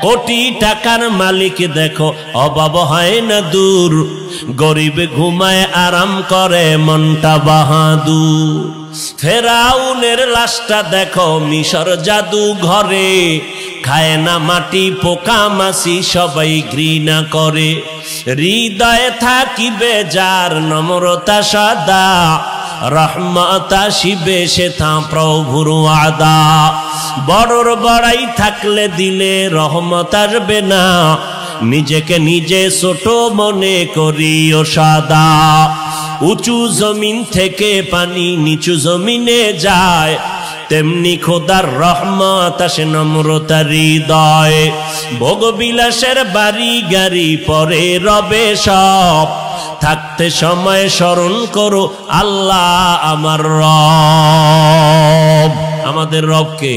কোটি টাকার মালিক দেখো অভাব হয় না দূর, গরিব ঘুমায় আরাম করে মনটা বাহাদুর। ফেরাউনের লাশটা দেখো মিশর জাদু ঘরে, খায় না মাটি পোকা মাছি সবাই ঘৃণা করে। হৃদয়ে থাকিবে যার নম্রতা সদা, রহমত আসিবে সে তা প্রভুর ওয়াদা। বড়র বড়াই থাকলে দিলে রহমত আসবে না, নিজেকে নিজে ছোট মনে করিও সাদা। উঁচু জমিন থেকে পানি নিচু জমিনে যায়, তেমনি খোদার রহমত আসে নম্রতার হৃদয়। ভোগবিলাসের বাড়ি গাড়ি পরে রবে সব, থাকতে সময় স্মরণ করো আল্লাহ আমার রব। আমাদের রবকে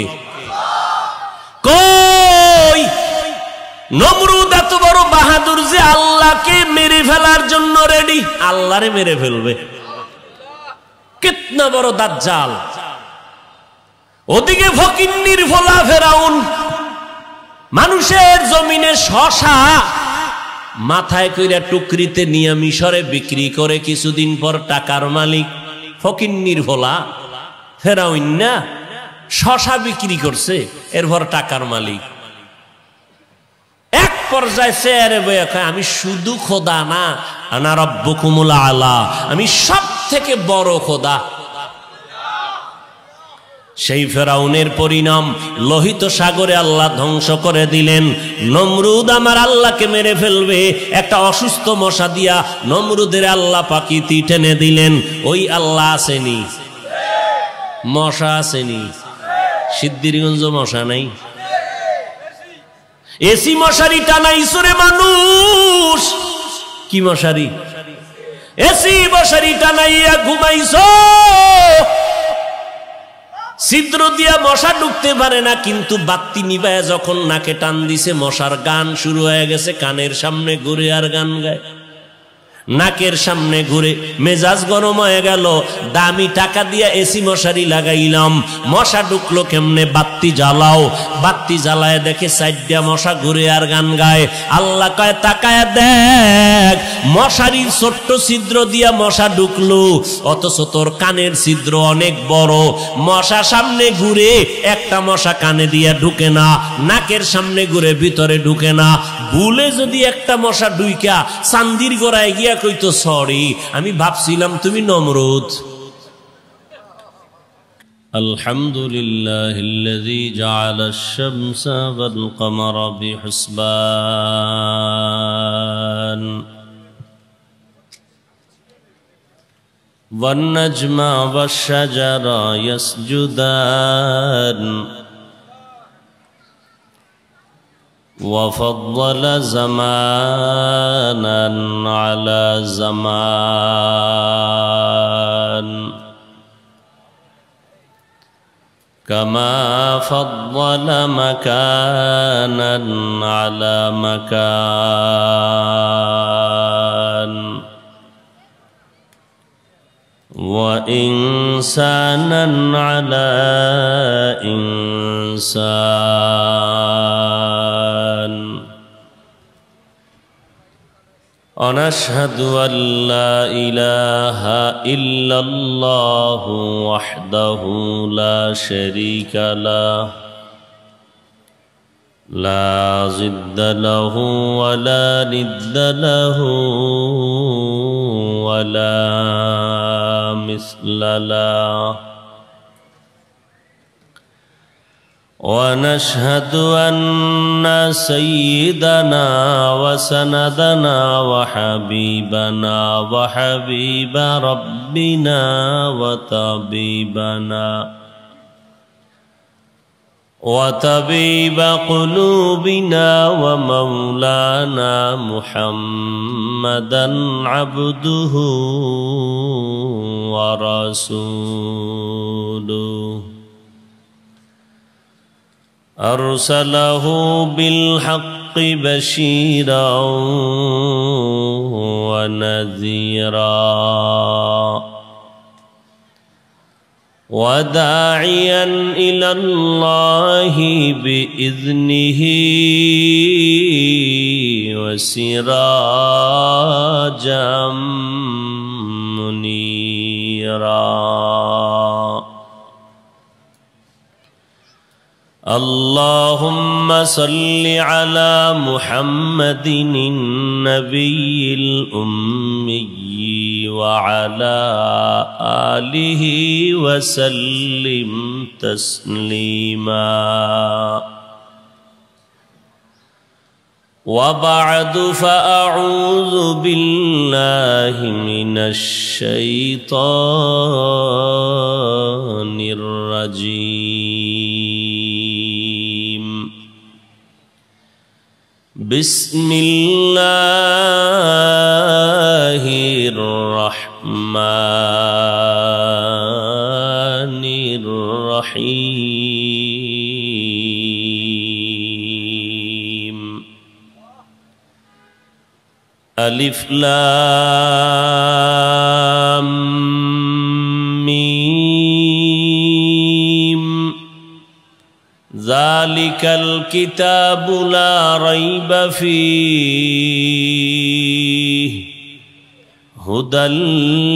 কই? নমরুদ এত বড় বাহাদুর যে আল্লাহকে মেরে ফেলার জন্য রেডি, আল্লাহরে মেরে ফেলবে। কিতনা বড় দাজ্জাল। ওদিকে ফকিন্নির ফোলা ফেরাউন, মানুষের জমিনে শশা মাথায় কইরা টুকরিতে নিয়ে মিশরে বিক্রি করে, কিছুদিন পর টাকার মালিক। ফকিন্নির ফোলা ফেরাউন না, শশা বিক্রি করছে, এরপর টাকার মালিক। এক পর্যায়ে চেয়ারে বইয়া কয়, আমি শুধু খোদা না, আনা রব্বুকুমুল আলা, আমি সব থেকে বড় খোদা। সেই ফেরাউনের পরিণাম লোহিত সাগরে আল্লাহ ধ্বংস করে দিলেন। নমরুদ আমার আল্লাহকে মেরে ফেলবে, একটা অসুস্থ মশা দিয়া নমরুদের আল্লাহ পাকিতি টেনে দিলেন। ওই আল্লাহ আসেনি? মশা আসেনি? সিদ্ধিরগঞ্জ মশা নাই? এসি মশারি টানাইছো রে মানুষ, কি মশারি? এসি মশারি টানাইয়া ঘুমাইছো, ছিদ্র দিয়া মশা ঢুকতে পারে না, কিন্তু বাতি নিবায় যখন নাকে টান দিছে মশার গান শুরু হয়ে গেছে। কানের সামনে ঘুরে আর গান গায়, নাকের সামনে ঘুরে, মেজাজ গরম হয়ে গেল। দামি টাকা দিয়া এসি মশারি লাগাইলাম, মশা ঢুকলো কেমনে? বাতি জ্বালাও। বাতি জ্বালায় দেখে সাইডটা মশা ঘুরে আর গান গায়। আল্লাহ কয় তাকায় দেখ, মশারির ছোট্ট ছিদ্র দিয়া মশা ঢুকলো, অথচ তোর কানের ছিদ্র অনেক বড়। মশা সামনে ঘুরে, একটা মশা কানে দিয়া ঢুকে না, নাকের সামনে ঘুরে ভিতরে ঢুকে না। ভুলে যদি একটা মশা ঢুইকা চান্দির গোড়ায় গিয়া কইতো সরি, আমি ভাবছিলাম তুমি নমরুদ। আলহামদুলিল্লাহিল্লাযী জাআলাশ শামসা ওয়াল কমারা বিহুসবান ওয়ান নাজমা ওয়াশ শাজারা ইয়াসজুদান وفضل زمانا على زمان كما فضل مكانا على مكان وإنسانا على إنسان ونشهد أن لا إله إلا الله وحده لا شريك له لا ضد له ولا ند له ولا مثل له ونشهد أن سيدنا وسندنا وحبيبنا وحبيب ربنا وطبيب قلوبنا ومولانا محمدا عبده ورسوله أرسله بالحق بشيرا ونذيرا وداعيا إلى الله بإذنه وسراجا منيرا. اللهم صل على محمد النبي الأمي وعلى آله وسلم تسليما. وبعد فأعوذ بالله من الشيطان الرجيم. بسم الله الرحمن الرحيم. ألف لام ميم. ذلك الكتاب لا ريب فيه هدى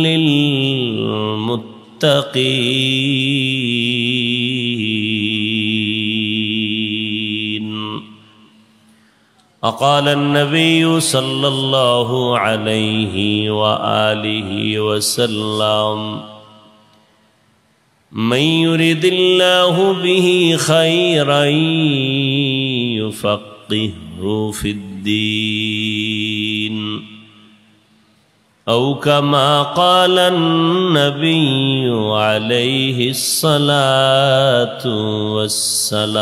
للمتقين. وقال النبي صلى الله عليه وآله وسلم: من يرد الله به خيرا يفقهه في الدين، أو كما قال النبي عليه الصلاة والسلام.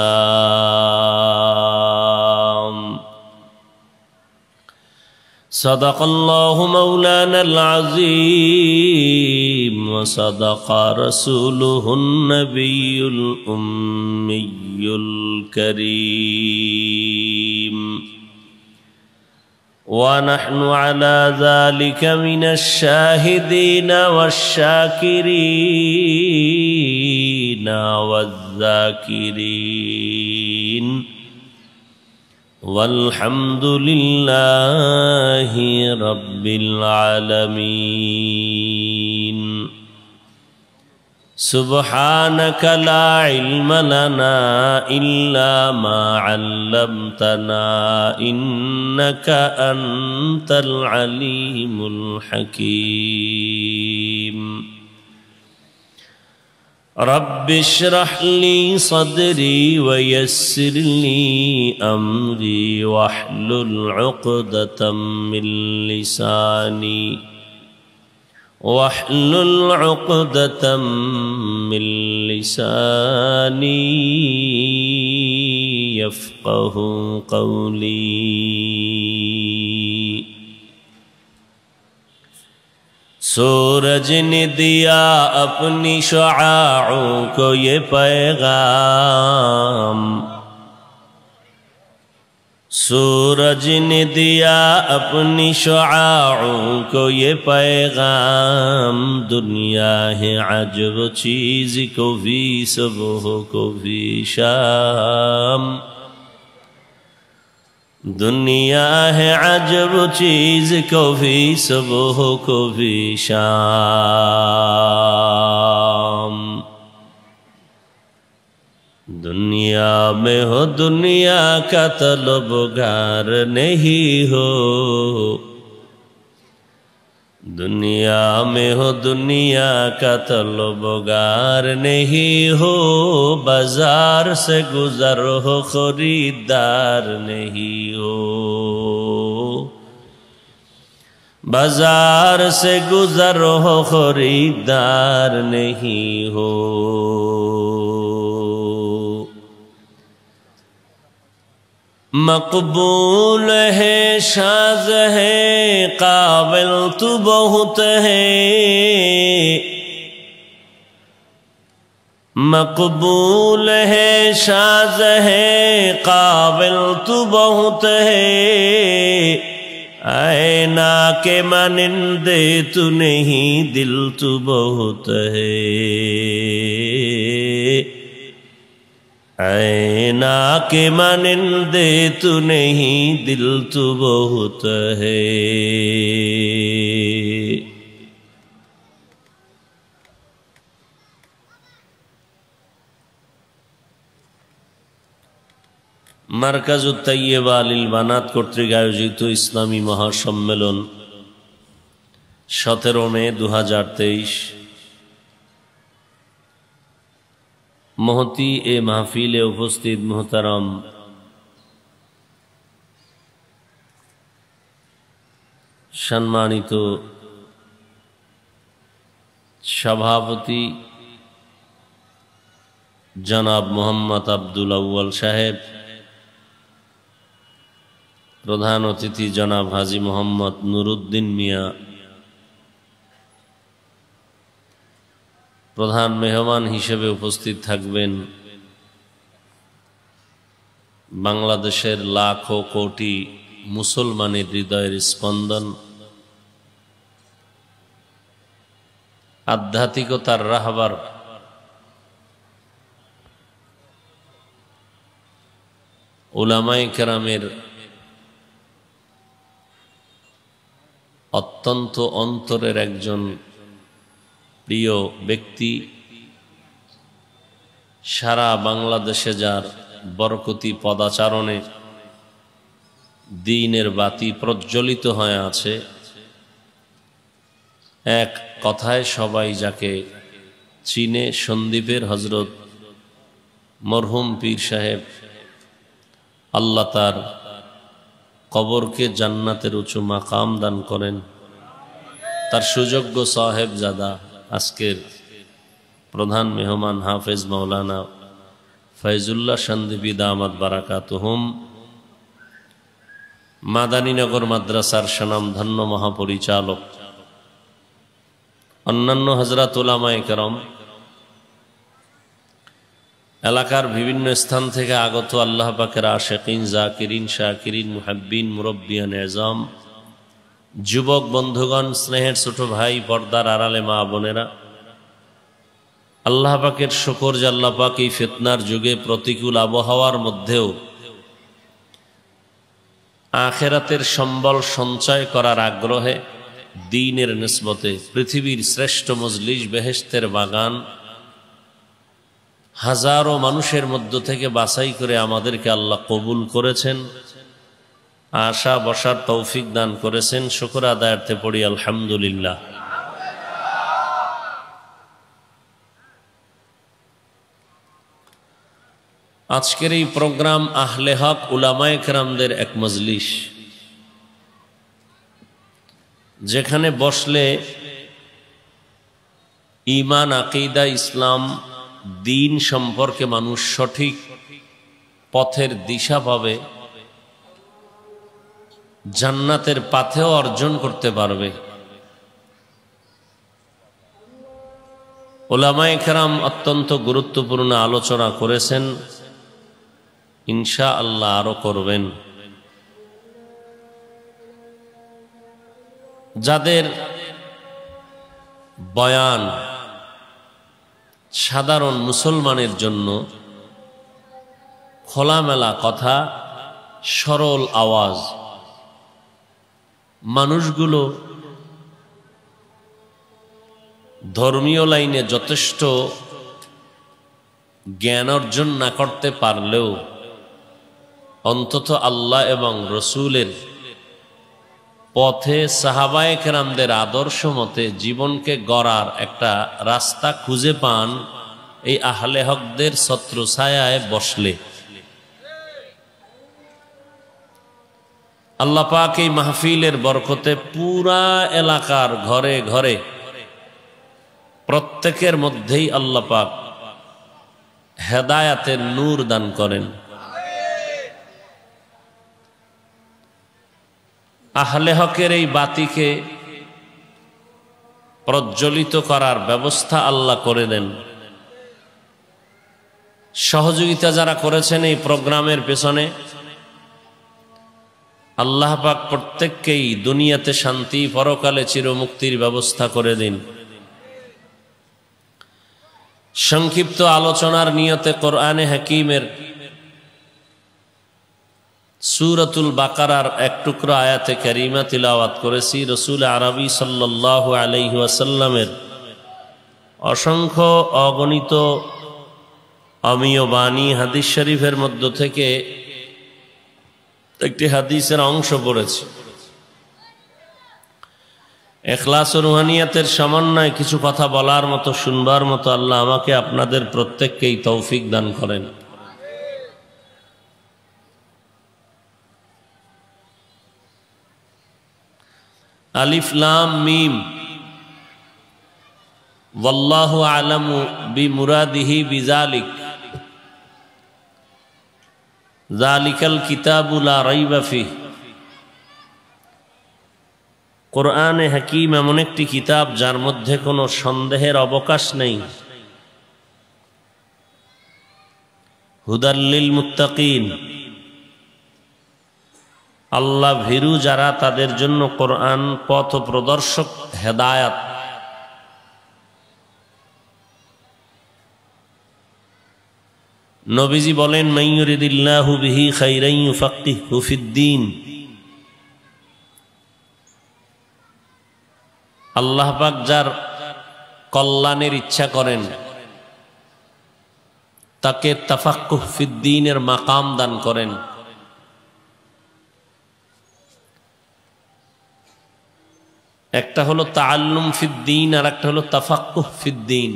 صدق الله مولانا العظيم وصدق رسوله النبي الأمي الكريم. ونحن على ذلك من الشاهدين والشاكرين والذاكرين، والحمد لله رب العالمين. سبحانك لا علم لنا إلا ما علمتنا إنك أنت العليم الحكيم. رب اشرح لي صدري ويسر لي أمري واحلل عقدة من لساني يفقه قولي. سورج نے دیا اپنی شعاعوں کو یہ پیغام، سورج نے دیا اپنی شعاعوں کو یہ پیغام، دنیا ہے عجب چیز کو بھی صبح کو بھی شام، دنیا ہے عجب چیز کو بھی صبح کو بھی شام. دنیا میں ہو دنیا کا طلبگار نہیں ہو، دنیا میں ہو دنیا کا طلبگار نہیں ہو، بازار سے گزر ہو خریدار نہیں ہو، بازار سے گزر ہو خریدار نہیں ہو. مقبول ہے شاذ ہے قابل تو بہت ہے، مقبول ہے شاذ ہے قابل تو بہت ہے، आईना के मानिंदे तू नहीं दिल तू बहुत है, आईना के मानिंदे तू नहीं दिल तू बहुत है। মারকাজুত তাইয়্যিবা লিল বানাত কর্তৃক আয়োজিত ইসলামী মহাসম্মেলন 17 মে 2023 মহতি এ মাহফিলে উপস্থিত মুহতারাম সম্মানিত সভাপতি জনাব মোহাম্মদ আব্দুল আউয়াল সাহেব, প্রধান অতিথি জনাব হাজী মোহাম্মদ নুরুদ্দিন মিয়া, প্রধান মেহমান হিসেবে উপস্থিত থাকবেন বাংলাদেশের লাখো কোটি মুসলমানের হৃদয়ের স্পন্দন, আধ্যাত্মিকতার রাহবার উলামায়ে কেরামের অত্যন্ত অন্তরের একজন প্রিয় ব্যক্তি, সারা বাংলাদেশে যার বরকতি পদাচারণে দ্বীনের বাতি প্রজ্বলিত হয়ে আছে, এক কথায় সবাই যাকে চিনে, সন্দ্বীপের হজরত মরহুম পীর সাহেব, আল্লাহ তার কবরকে জান্নাতের উঁচু মাকাম দান করেন। তার সুযোগ্য সাহেবজাদা আজকের প্রধান মেহমান হাফেজ মাওলানা ফয়জুল্লাহ সন্দ্বীপী দামাত বারাকাতুহুম, মাদানীনগর মাদ্রাসার স্বনামধন্য মহাপরিচালক, অন্যান্য হযরত উলামায়ে কেরাম, এলাকার বিভিন্ন স্থান থেকে আগত আল্লাহ পাকের আশিকিন, জাকিরিন, শাকিরিন, মুহাব্বিন, মুরব্বিয়ান এজাম, যুবক বন্ধুগণ, স্নেহের ছোট ভাই, পর্দার আড়ালে মা বোনেরা, আল্লাহ পাকের শুকর যে আল্লাহ পাক এই ফিতনার যুগে প্রতিকূল আবহাওয়ার মধ্যেও আখিরাতের সম্বল সঞ্চয় করার আগ্রহে দ্বীনের নিসবতে পৃথিবীর শ্রেষ্ঠ মজলিস, বেহেশতের বাগান, হাজারো মানুষের মধ্য থেকে বাছাই করে আমাদেরকে আল্লাহ কবুল করেছেন, আশা বসার তৌফিক দান করেছেন। শুকর আদায়ার্থে পড়ি আলহামদুলিল্লাহ। আজকের এই প্রোগ্রাম আহলে হক উলামায়ে কেরামদের এক মজলিস, যেখানে বসলে ঈমান, আকীদা, ইসলাম, দ্বীন সম্পর্কে মানুষ সঠিক পথের দিশা পাবে, জান্নাতের পাথেও অর্জন করতে পারবে। উলামায়ে কেরাম অত্যন্ত গুরুত্বপূর্ণ আলোচনা করেছেন, ইনশাআল্লাহ আরো করবেন। যাদের বয়ান সাধারণ মুসলমানের জন্য খোলামেলা কথা, সরল আওয়াজ, মানুষগুলো ধর্মীয় লাইনে যথেষ্ট জ্ঞান অর্জন না করতে পারলেও অন্তত আল্লাহ এবং রসুলের পথে সাহাবায়ে কেরামদের আদর্শ মতে জীবনকে গড়ার একটা রাস্তা খুঁজে পান এই আহলে হকদের ছত্রছায়ায় বসলে। আল্লাহ পাক এই মাহফিলের বরকতে পুরা এলাকার ঘরে ঘরে প্রত্যেকের মধ্যেই আল্লাহ পাক হেদায়াতের নূর দান করেন। আহলে হকের এই বাতিকে প্রজ্বলিত করার ব্যবস্থা আল্লাহ করে দেন। সহযোগিতা যারা করেছেন এই প্রোগ্রামের পেছনে, আল্লাহ পাক প্রত্যেককেই দুনিয়াতে শান্তি, পরকালে চিরমুক্তির ব্যবস্থা করে দিন। সংক্ষিপ্ত আলোচনার নিয়তে কোরআনে হাকিমের সূরাতুল বাকারার এক টুকরো আয়াতে কারিমা তিলাওয়াত করেছি। রাসূল আরবি সাল্লাল্লাহু আলাইহি ওয়াসাল্লামের অসংখ্য অগণিত অমীয় বাণী হাদিস শরীফের মধ্য থেকে একটি হাদিসের অংশ পড়েছি। ইখলাস ও রুহানিয়াতের সমন্বয়ে কিছু কথা বলার মতো, শুনবার মতো আল্লাহ আমাকে আপনাদের প্রত্যেককেই তৌফিক দান করেন। আলিফ লাম মিম, ওয়াল্লাহু আ'লামু বিমুরাদিহি বিযালিক, যালিকাল কিতাবু লা রাইবা ফিহি। কোরআনে হাকিম এমন একটি কিতাব যার মধ্যে কোনো সন্দেহের অবকাশ নেই। হুদাল লিল মুত্তাকিন, আল্লাহ ভীরু যারা তাদের জন্য কোরআন পথ প্রদর্শক, হেদায়াত। নবীজি বলেন, মান ইউরিদিল্লাহু বিহি খাইরান ইউফাক্কিহু ফিদ্দীন। আল্লাহ পাক যার কল্যাণের ইচ্ছা করেন তাকে তাফাক্কুহ ফিদ্দীনের মাকাম দান করেন। একটা হলো তাআল্লুম ফিদ্দীন, আর একটা হলো তাফাক্কুহ ফিদ্দীন।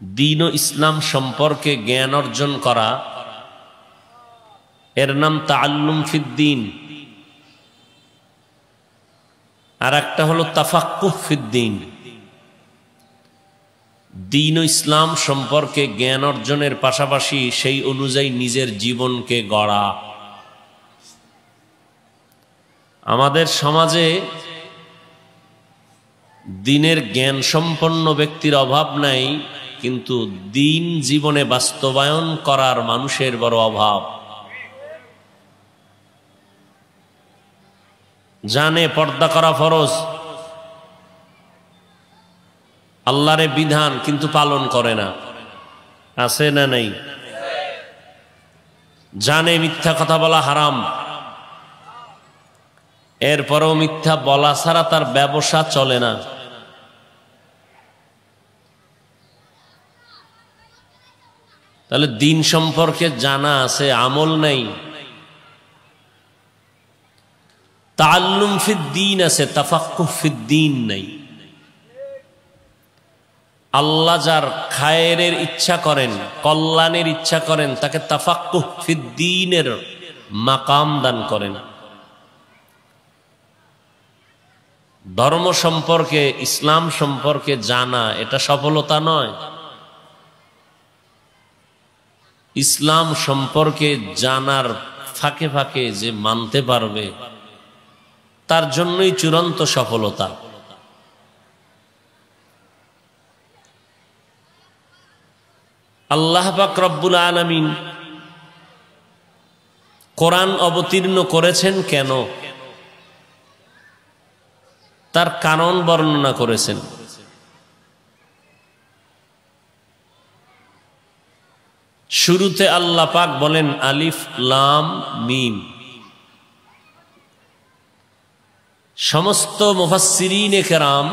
দ্বীন ও ইসলাম সম্পর্কে জ্ঞান অর্জন করা, এর নাম তাআল্লুম ফিদ্দীন। আর একটা হলো তাফাক্কুহ ফিদ্দীন। দ্বীন ও ইসলাম সম্পর্কে জ্ঞান অর্জনের পাশাপাশি সেই অনুযায়ী নিজের জীবনকে গড়া। আমাদের সমাজে দ্বীনের জ্ঞান সম্পন্ন ব্যক্তির অভাব নাই, কিন্তু দ্বীন জীবনে বাস্তবায়ন করার মানুষের বড় অভাব। জানে পর্দা করা ফরজ, আল্লাহর বিধান, কিন্তু পালন করে না। আছে না নাই? জানে মিথ্যা কথা বলা হারাম, এরপরেও মিথ্যা বলা ছাড়া তার ব্যবসা চলে না। তাহলে দ্বীন সম্পর্কে জানা আছে, আমল নাই। তাআল্লুম ফিদ্দীন আছে, তাফাক্কুহ ফিদ্দীন নাই। আল্লাহ যার খায়েরের ইচ্ছা করেন, কল্যাণের ইচ্ছা করেন, তাকে তাফাক্কুহ ফিদ্দীনের মাকাম দান করেন। ধর্ম সম্পর্কে, ইসলাম সম্পর্কে জানা এটা সফলতা নয়। ইসলাম সম্পর্কে জানার ফাঁকে ফাঁকে যে মানতে পারবে তার জন্যই চূড়ান্ত সফলতা। আল্লাহ পাক রব্বুল আলামিন কোরআন অবতীর্ণ করেছেন কেন, তার কারণ বর্ণনা করেছেন। শুরুতে আল্লাহ পাক বলেন আলিফ লাম মিম। সমস্ত মুফাসসিরিনে কেরাম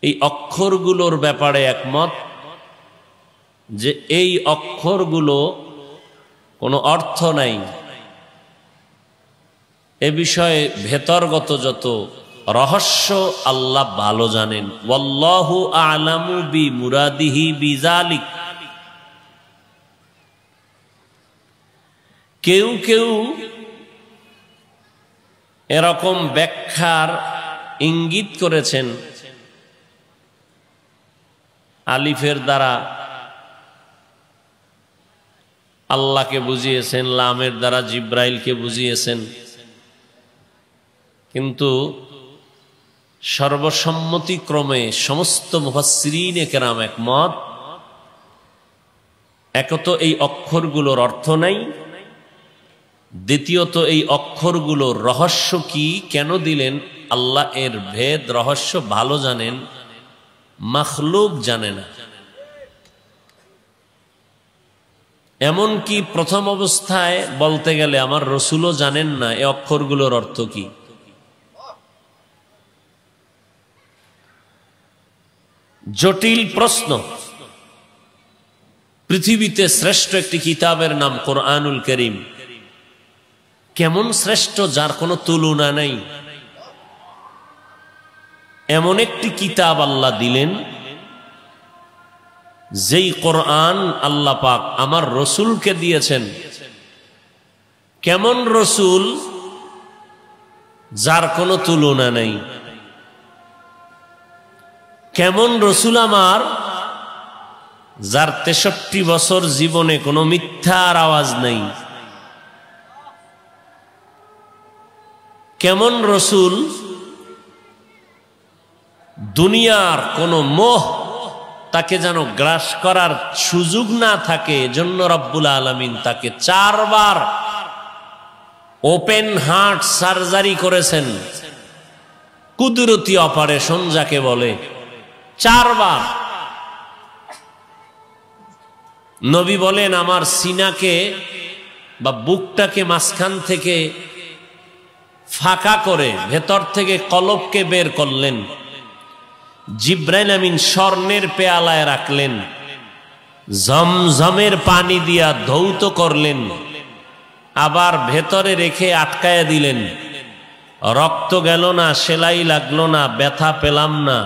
এই অক্ষরগুলোর ব্যাপারে একমত যে এই অক্ষরগুলো কোনো অর্থ নাই। এ বিষয়ে ভেতরগত যত রহস্য আল্লাহ ভালো জানেন। ওয়াল্লাহু আ'লামু বিমুরাদিহি বিযালিক। কেউ কেউ এরকম ব্যাখ্যার ইঙ্গিত করেছেন, আলিফের দ্বারা আল্লাহকে বুঝিয়েছেন, লামের দ্বারা জিব্রাইলকে বুঝিয়েছেন। কিন্তু সর্বসম্মতিক্রমে সমস্ত মুফাসসিরিনে কেরাম একমত, এক তো এই অক্ষরগুলোর অর্থ নাই, দ্বিতীয়ত এই অক্ষরগুলোর রহস্য কি, কেন দিলেন? আল্লাহ এর ভেদ রহস্য ভালো জানেন, মাখলুক জানে না। এমনকি প্রথম অবস্থায় বলতে গেলে আমার রসুলও জানেন না এই অক্ষরগুলোর অর্থ কি। জটিল প্রশ্ন। পৃথিবীতে শ্রেষ্ঠ একটি কিতাবের নাম কোরআনুল কারীম। কেমন শ্রেষ্ঠ, যার কোনো তুলনা নাই। এমন একটি কিতাব আল্লাহ দিলেন, যেই কোরআন আল্লাহ পাক আমার রসুলকে দিয়েছেন। কেমন রসুল, যার কোনো তুলনা নাই। কেমন রসুল আমার, যার 63 বছর জীবনে কোনো মিথ্যার আওয়াজ নাই। কেমন রসুল, দুনিয়ার কোনো মোহ তাকে যেন গ্রাস করার সুযোগ না থাকে, এজন্য রব্বুল আলামিন তাকে 4 বার ওপেন হার্ট সার্জারি করেছেন। কুদরতি অপারেশন যাকে বলে, 4 বার। নবী বলেন, আমার সিনাকে বা বুকটাকে মাঝখান থেকে ফাঁকা করে ভেতর থেকে কলবকে বের করলেন। জিব্রাইল আমিন স্বর্ণের পেয়ালায় রাখলেন, জমজমের পানি দিয়া ধৌত করলেন, আবার ভেতরে রেখে আটকায়া দিলেন। রক্ত গেল না, সেলাই লাগলো না, ব্যথা পেলাম না।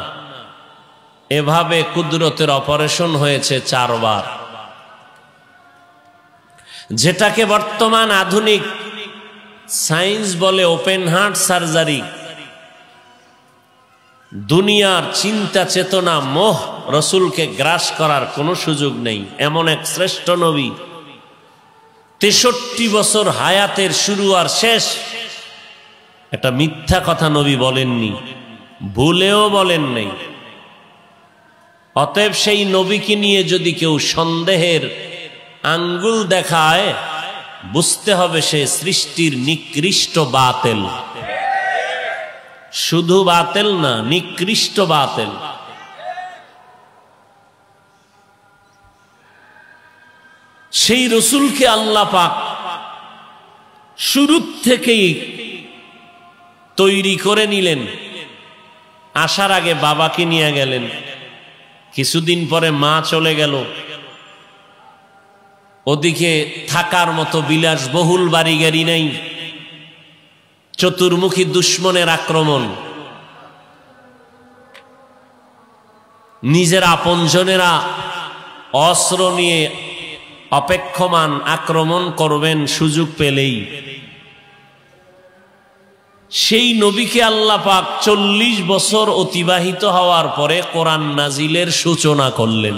এভাবে কুদরতের অপারেশন হয়েছে 4 বার। যেটাকে বর্তমান আধুনিক সায়েন্স বলে ওপেন হার্ট সার্জারি। দুনিয়ার চিন্তা চেতনা মোহ রসুলকে গ্রাস করার কোনো সুযোগ নেই। এমন এক শ্রেষ্ঠ নবী, 63 বছর হায়াতের শুরু আর শেষ। একটা মিথ্যা কথা নবী বলেননি, ভুলেও বলেন নাই। অতএব সেই নবীকে নিয়ে যদি কেউ সন্দেহের আঙ্গুল দেখায়, বুঝতে হবে সে সৃষ্টির নিকৃষ্ট বাতিল। শুধু বাতিল না, নিকৃষ্ট বাতিল। সেই রসুলকে আল্লাহ পাক শুরু থেকেই তৈরি করে নিলেন। আসার আগে বাবাকে নিয়ে গেলেন, কিছুদিন পরে মা চলে গেল। ওদিকে থাকার মতো বিলাসবহুল বাড়ি গাড়ি নাই, চতুর্মুখী দুশ্মনের আক্রমণ। নিজের আপনজনেরা অস্ত্র নিয়ে অপেক্ষমান, আক্রমণ করবেন সুযোগ পেলেই। সেই নবীকে আল্লাহ পাক 40 বছর অতিবাহিত হওয়ার পরে কোরআন নাজিলের সূচনা করলেন।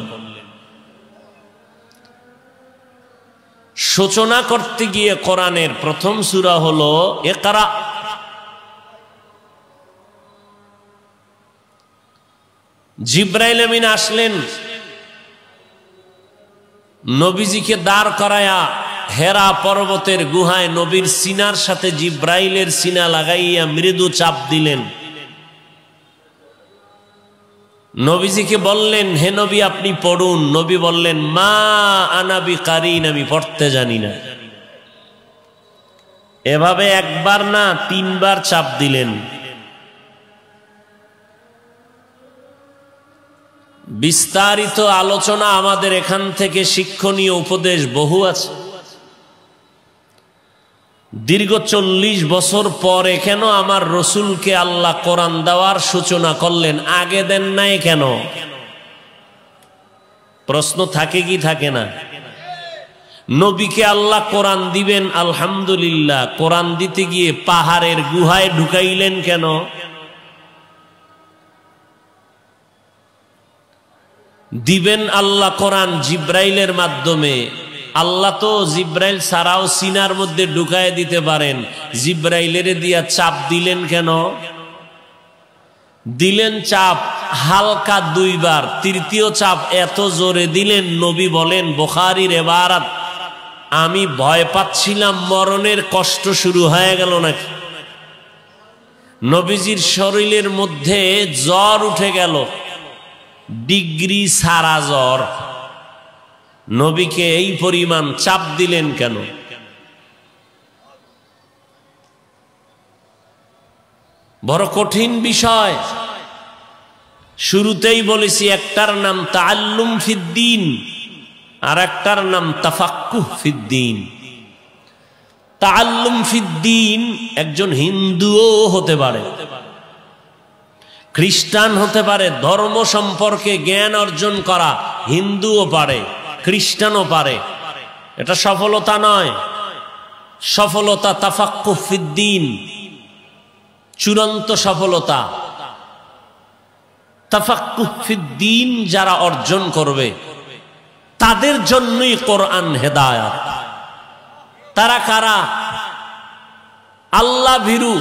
সূচনা করতে গিয়ে কোরআনের প্রথম সূরা হলো ইকরা। জিব্রাইল আমিন আসলেন, নবীজিকে দাঁড় করায়া হেরা পর্বতের গুহায় নবীর সিনার সাথে জিব্রাইলের সিনা লাগাইয়া মৃদু চাপ দিলেন। নবীজিকে বললেন, হে নবী আপনি পড়ুন। নবী বললেন, মা আনা বিকারিন, আমি পড়তে জানি না। এভাবে একবার না 3 বার চাপ দিলেন। বিস্তারিত আলোচনা আমাদের এখান থেকে শিক্ষণীয় উপদেশ বহু আছে। দীর্ঘ 40 বছর পরে কেন আমার রসুলকে আল্লাহ কোরআন দেওয়ার সূচনা করলেন, আগে দেন নাই কেন? প্রশ্ন থাকে কি থাকে না? নবীকে আল্লাহ কোরআন দিবেন, আলহামদুলিল্লাহ। কোরআন দিতে গিয়ে পাহাড়ের গুহায় ঢুকাইলেন কেন? দিবেন আল্লাহ কোরআন জিব্রাইলের মাধ্যমে। আল্লাহ তো জিব্রাইল ছাড়াও সিনার মধ্যে ঢুকায় দিতে পারেন, জিব্রাইলের দিয়া চাপ দিলেন কেন? দিলেন চাপ হালকা 2 বার, তৃতীয় চাপ এত জোরে দিলেন, নবী বলেন বুখারীর ইবারত, আমি ভয় পাচ্ছিলাম মরণের কষ্ট শুরু হয়ে গেল নাকি। নবীজির শরীরের মধ্যে জ্বর উঠে গেল, ডিগ্রি সারা জ্বর। নবীকে এই পরিমাণ চাপ দিলেন কেন? বড় কঠিন বিষয়। শুরুতেই বলেছি একটার নাম তাআল্লুম ফিদ্দীন আর একটার নাম তাফাক্কুহ ফিদ্দীন। তাআল্লুম ফিদ্দীন একজন হিন্দুও হতে পারে, খ্রিস্টান হতে পারে। ধর্ম সম্পর্কে জ্ঞান অর্জন করা হিন্দুও পারে, খ্রিস্টানও পারে। এটা সফলতা নয়, সফলতা তাফাক্কুহ ফিদ্দীন, চূড়ান্ত সফলতা। তাফাক্কুহ ফিদ্দীন যারা অর্জন করবে তাদের জন্যই কোরআন হেদায়াত। তারা কারা? আল্লাহ ভীরু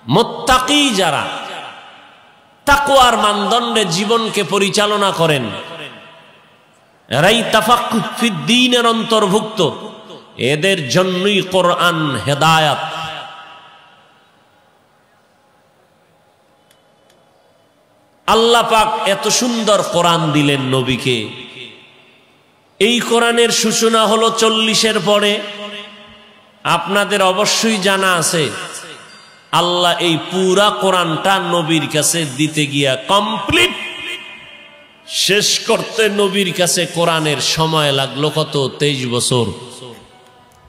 মুত্তাকি, যারা তাকওয়ার মানদণ্ডে জীবনকে পরিচালনা করেন, এরাই তাফাক্কুহ ফিদ্দীনের অন্তর্ভুক্ত। এদের জন্যই কোরআন হেদায়াত। আল্লাহ পাক এত সুন্দর কোরআন দিলেন নবীকে। এই কোরআনের সূচনা হলো 40-এর পরে। আপনাদের অবশ্যই জানা আছে আল্লাহ এই পুরা কোরআনটা নবীর কাছে দিতে গিয়া কমপ্লিট শেষ করতে নবীর কাছে কোরআনের সময় লাগলো কত? 23 বছর।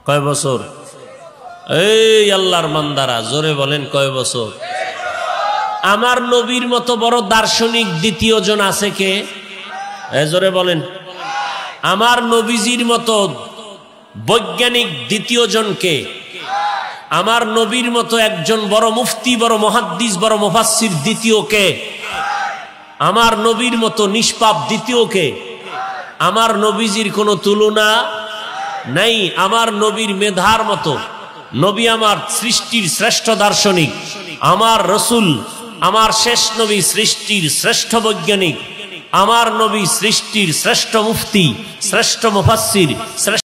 কয় বছর? এই আল্লাহর বান্দারা জোরে বলেন, কয় বছর? আমার নবীর মতো বড় দার্শনিক দ্বিতীয় জন আছে কে? জোরে বলেন। আমার নবীজির মতো বৈজ্ঞানিক দ্বিতীয় জন কে? আমার নবীর মতো একজন বড় মুফতি, বড় মুহাদ্দিস, বড় মুফাসসির দ্বিতীয় কে? আমার নবীর মতো নিষ্পাপ দ্বিতীয় কে? আমার নবীজির কোনো তুলনা নাই। আমার নবীর মেধার মতো নবী আমার সৃষ্টির শ্রেষ্ঠ দার্শনিক। আমার রসুল, আমার শেষ নবী সৃষ্টির শ্রেষ্ঠ বৈজ্ঞানিক। আমার নবী সৃষ্টির শ্রেষ্ঠ মুফতি, শ্রেষ্ঠ মুফাসসির, শ্রেষ্ঠ